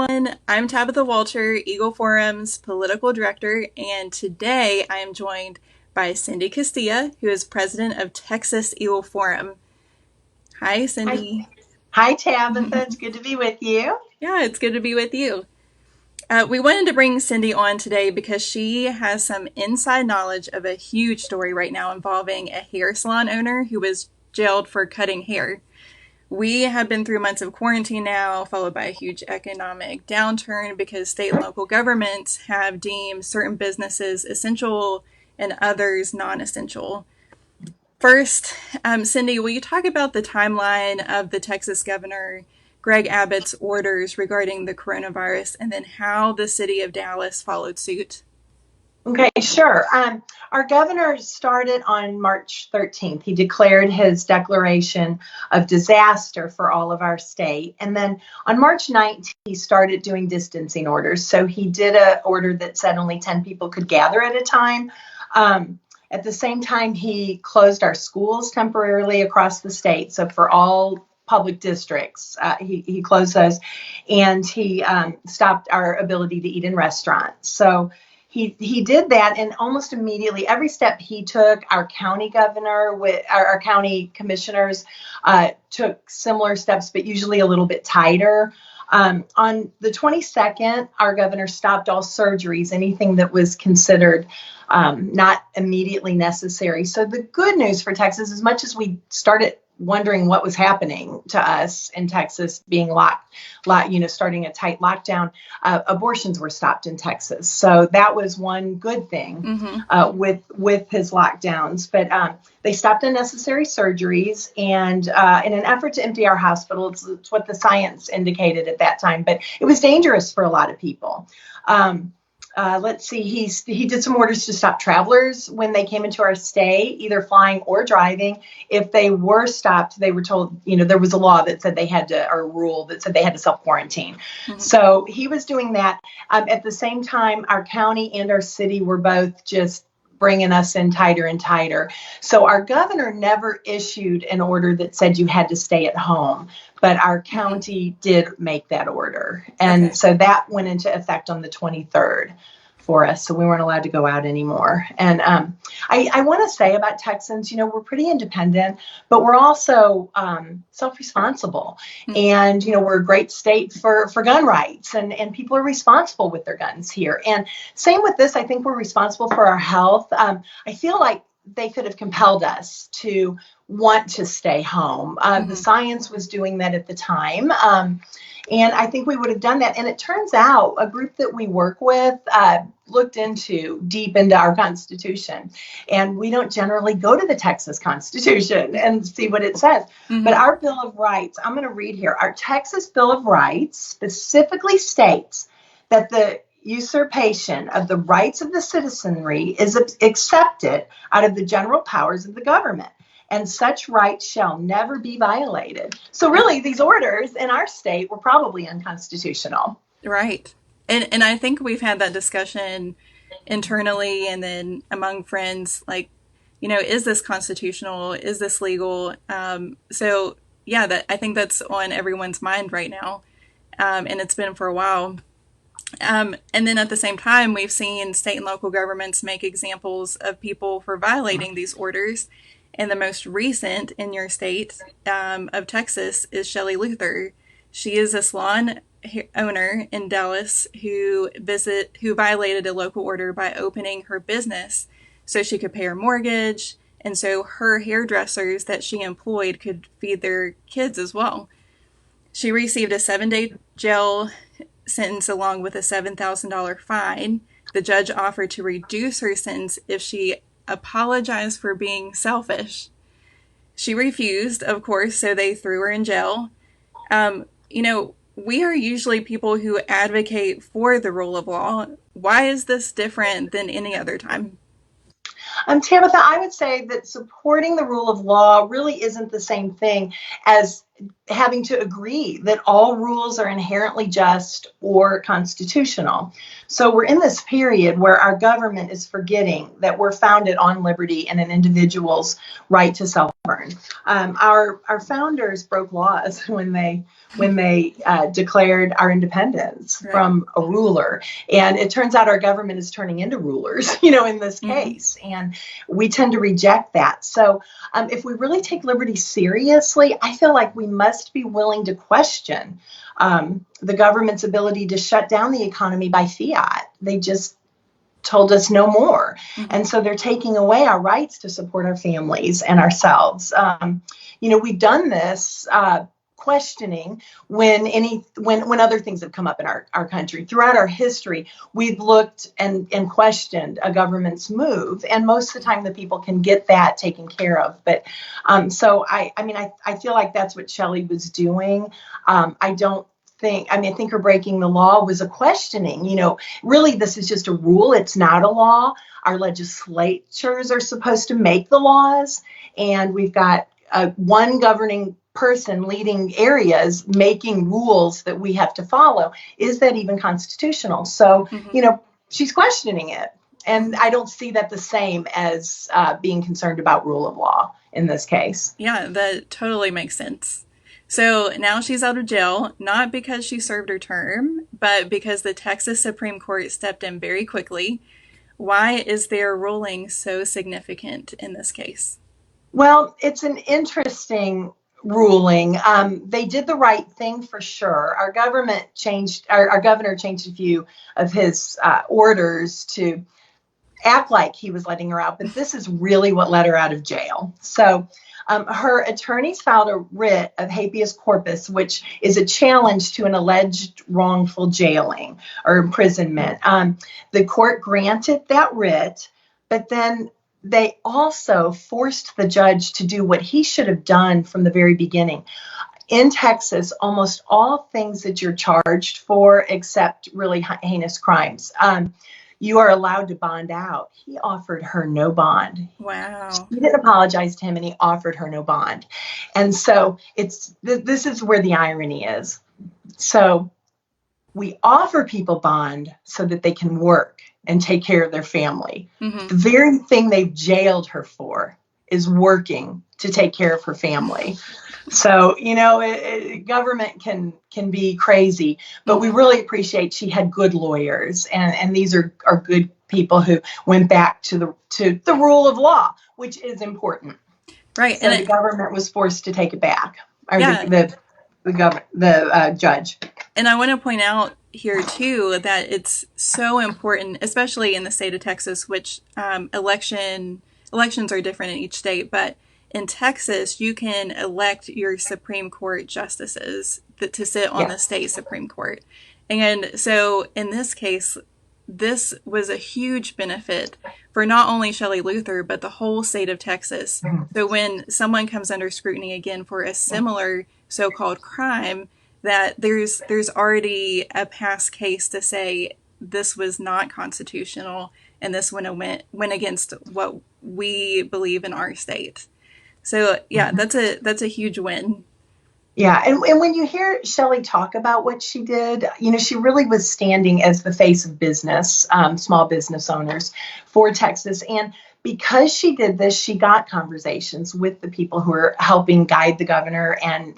everyone. I'm Tabitha Walter, Eagle Forum's political director, and today I am joined by Cindy Castilla, who is president of Texas Eagle Forum. Hi, Hi, Cindy. hi, Tabitha. It's good to be with you. Yeah, it's good to be with you. We wanted to bring Cindy on today because she has some inside knowledge of a huge story right now involving a hair salon owner who was jailed for cutting hair. We have been through months of quarantine now, followed by a huge economic downturn because state and local governments have deemed certain businesses essential and others non-essential. First, Cindy, will you talk about the timeline of the Texas Governor Greg Abbott's orders regarding the coronavirus and then how the city of Dallas followed suit? Okay, sure. Our governor started on March 13th. He declared his declaration of disaster for all of our state. And then on March 19th, he started doing distancing orders. So he did an order that said only 10 people could gather at a time. At the same time, he closed our schools temporarily across the state. So for all public districts, he closed those, and he stopped our ability to eat in restaurants. So he did that, and almost immediately, every step he took, our county governor with our county commissioners took similar steps, but usually a little bit tighter. On the 22nd, our governor stopped all surgeries, anything that was considered not immediately necessary. So the good news for Texas, as much as we started wondering what was happening to us in Texas, being starting a tight lockdown, abortions were stopped in Texas. So that was one good thing with his lockdowns. But they stopped unnecessary surgeries, and in an effort to empty our hospitals, it's what the science indicated at that time. But it was dangerous for a lot of people. Let's see, he did some orders to stop travelers when they came into our state, either flying or driving. If they were stopped, they were told, there was a law that said they had to, or a rule that said they had to self-quarantine. So he was doing that. At the same time, our county and our city were both just bringing us in tighter and tighter. So our governor never issued an order that said you had to stay at home, but our county did make that order. And so that went into effect on the 23rd for us. So we weren't allowed to go out anymore. And I want to say about Texans, we're pretty independent, but we're also self-responsible. And, we're a great state for gun rights, and people are responsible with their guns here. And same with this, I think we're responsible for our health. I feel like they could have compelled us to want to stay home. The science was doing that at the time. And I think we would have done that. And it turns out a group that we work with looked deep into our Constitution. And we don't generally go to the Texas Constitution and see what it says. But our Bill of Rights, I'm going to read here. Our Texas Bill of Rights specifically states that the usurpation of the rights of the citizenry is accepted out of the general powers of the government, and such rights shall never be violated. So really, these orders in our state were probably unconstitutional. Right. And I think we've had that discussion internally and then among friends, like, is this constitutional? Is this legal? So yeah, I think that's on everyone's mind right now. And it's been for a while. And then at the same time, we've seen state and local governments make examples of people for violating these orders. And the most recent in your state of Texas is Shelley Luther. She is a salon owner in Dallas who violated a local order by opening her business so she could pay her mortgage, and so her hairdressers that she employed could feed their kids as well. She received a 7-day jail sentence along with a $7,000 fine. The judge offered to reduce her sentence if she apologized for being selfish. She refused, of course, so they threw her in jail. We are usually people who advocate for the rule of law. Why is this different than any other time? Tabitha, I would say that supporting the rule of law really isn't the same thing as having to agree that all rules are inherently just or constitutional. So we're in this period where our government is forgetting that we're founded on liberty and an individual's right to self Our founders broke laws when they declared our independence Right. from a ruler, and it turns out our government is turning into rulers, in this Mm-hmm. case, and we tend to reject that. So, if we really take liberty seriously, I feel like we must be willing to question the government's ability to shut down the economy by fiat. They just told us no more. Mm-hmm. And so they're taking away our rights to support our families and ourselves. We've done this questioning when other things have come up in our country. Throughout our history, we've looked and questioned a government's move. And most of the time the people can get that taken care of. But so I feel like that's what Shelley was doing. I think her breaking the law was a questioning, really this is just a rule. It's not a law. Our legislatures are supposed to make the laws, and we've got one governing person leading areas making rules that we have to follow. Is that even constitutional? So, Mm-hmm. she's questioning it. And Mm-hmm. I don't see that the same as being concerned about rule of law in this case. Yeah, that totally makes sense. So now she's out of jail, not because she served her term, but because the Texas Supreme Court stepped in very quickly. Why is their ruling so significant in this case? Well, it's an interesting ruling. They did the right thing for sure. Our governor changed a few of his orders to act like he was letting her out, but this is really what let her out of jail. So her attorneys filed a writ of habeas corpus, which is a challenge to an alleged wrongful jailing or imprisonment. The court granted that writ, but then they also forced the judge to do what he should have done from the very beginning. In Texas, almost all things that you're charged for, except really heinous crimes, you are allowed to bond out. He offered her no bond. Wow. He didn't apologize to him, and he offered her no bond. And so this is where the irony is. So we offer people bond so that they can work and take care of their family. Mm-hmm. The very thing they've jailed her for is working to take care of her family. So, government can be crazy, but we Mm-hmm. really appreciate she had good lawyers, and these are good people who went back to the rule of law, which is important. Right. So the government was forced to take it back, or Yeah. the judge. And I want to point out here too that it's so important, especially in the state of Texas, which elections are different in each state, but in Texas, you can elect your Supreme Court justices to sit on the Yes. state Supreme Court. And so in this case, this was a huge benefit for not only Shelley Luther, but the whole state of Texas. So when someone comes under scrutiny again for a similar so-called crime, that there's already a past case to say this was not constitutional and this went against what we believe in our state. So yeah, that's a huge win. Yeah, and when you hear Shelley talk about what she did, she really was standing as the face of business, small business owners for Texas. And because she did this, she got conversations with the people who are helping guide the governor and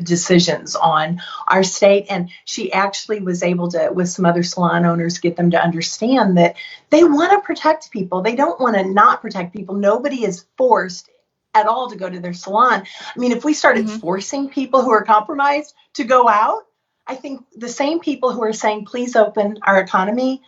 decisions on our state. And she actually was able to, with some other salon owners, get them to understand that they want to protect people. They don't want to not protect people. Nobody is forced at all to go to their salon. I mean, if we started Mm-hmm. forcing people who are compromised to go out, I think the same people who are saying, please open our economy,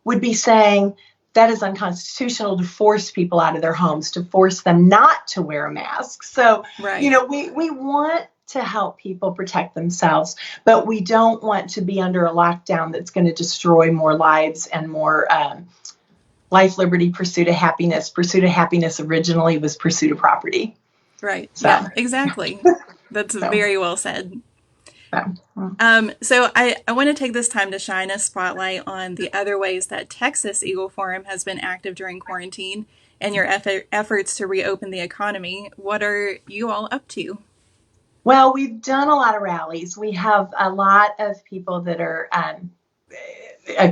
would be saying that is unconstitutional to force people out of their homes, to force them not to wear a mask. So, Right. we want to help people protect themselves, but we don't want to be under a lockdown that's going to destroy more lives and more life, liberty, pursuit of happiness. Pursuit of happiness originally was pursuit of property. Right. So, Yeah, exactly. That's so, very well said. so. So I want to take this time to shine a spotlight on the other ways that Texas Eagle Forum has been active during quarantine and your efforts to reopen the economy. What are you all up to? Well, we've done a lot of rallies. We have a lot of people that are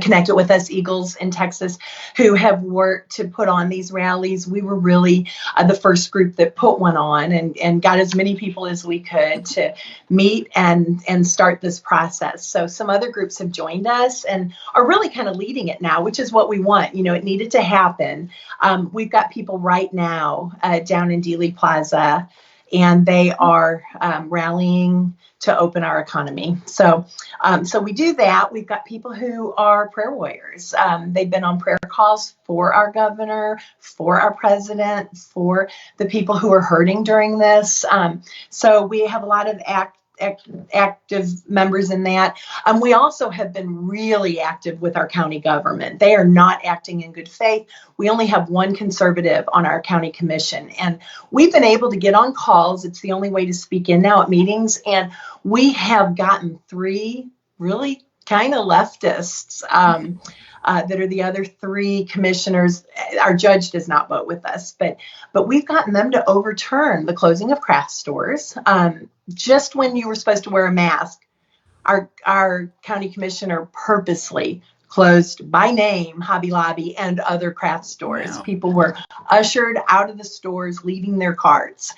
connected with us, Eagles in Texas, who have worked to put on these rallies. We were really the first group that put one on and got as many people as we could to meet and start this process. So some other groups have joined us and are really kind of leading it now, which is what we want. You know, it needed to happen. We've got people right now down in Dealey Plaza, and they are rallying to open our economy. So we do that. We've got people who are prayer warriors. They've been on prayer calls for our governor, for our president, for the people who are hurting during this. So we have a lot of active members in that. We also have been really active with our county government. They are not acting in good faith. We only have one conservative on our county commission, and we've been able to get on calls. It's the only way to speak in now at meetings, and we have gotten 3 really kind of leftists that are the other 3 commissioners. Our judge does not vote with us, but we've gotten them to overturn the closing of craft stores. Just when you were supposed to wear a mask, our county commissioner purposely closed by name Hobby Lobby and other craft stores. Wow. People were ushered out of the stores, leaving their carts.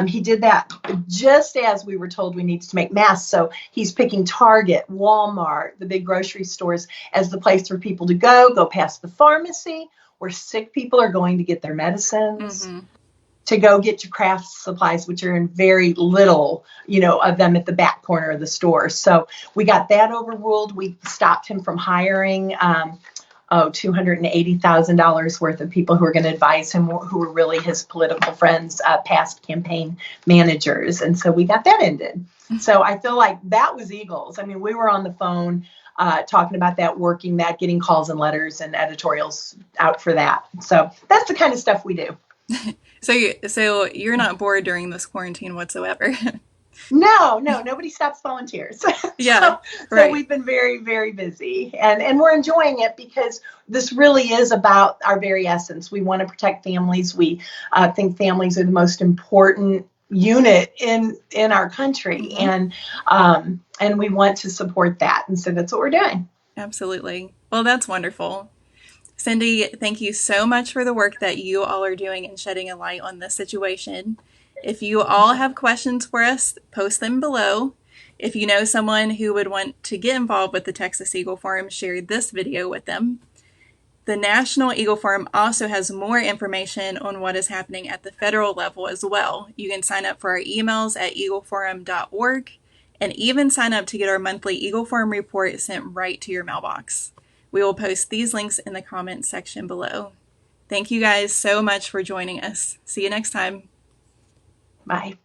He did that just as we were told we needed to make masks. So he's picking Target, Walmart, the big grocery stores as the place for people to go past the pharmacy where sick people are going to get their medicines. Mm-hmm. To go get your craft supplies, which are in very little, of them at the back corner of the store. So we got that overruled. We stopped him from hiring $280,000 worth of people who are going to advise him, who were really his political friends, past campaign managers. And so we got that ended. So I feel like that was Eagles. I mean, we were on the phone talking about that, working that, getting calls and letters and editorials out for that. So that's the kind of stuff we do. So you're not bored during this quarantine whatsoever? No, nobody stops volunteers. Yeah, so we've been very, very busy, and we're enjoying it because this really is about our very essence. We want to protect families. We think families are the most important unit in our country, mm-hmm. and we want to support that, and so that's what we're doing. Absolutely. Well, that's wonderful. Cindy, thank you so much for the work that you all are doing in shedding a light on this situation. If you all have questions for us, post them below. If you know someone who would want to get involved with the Texas Eagle Forum, share this video with them. The National Eagle Forum also has more information on what is happening at the federal level as well. You can sign up for our emails at eagleforum.org and even sign up to get our monthly Eagle Forum report sent right to your mailbox. We will post these links in the comments section below. Thank you guys so much for joining us. See you next time. Bye.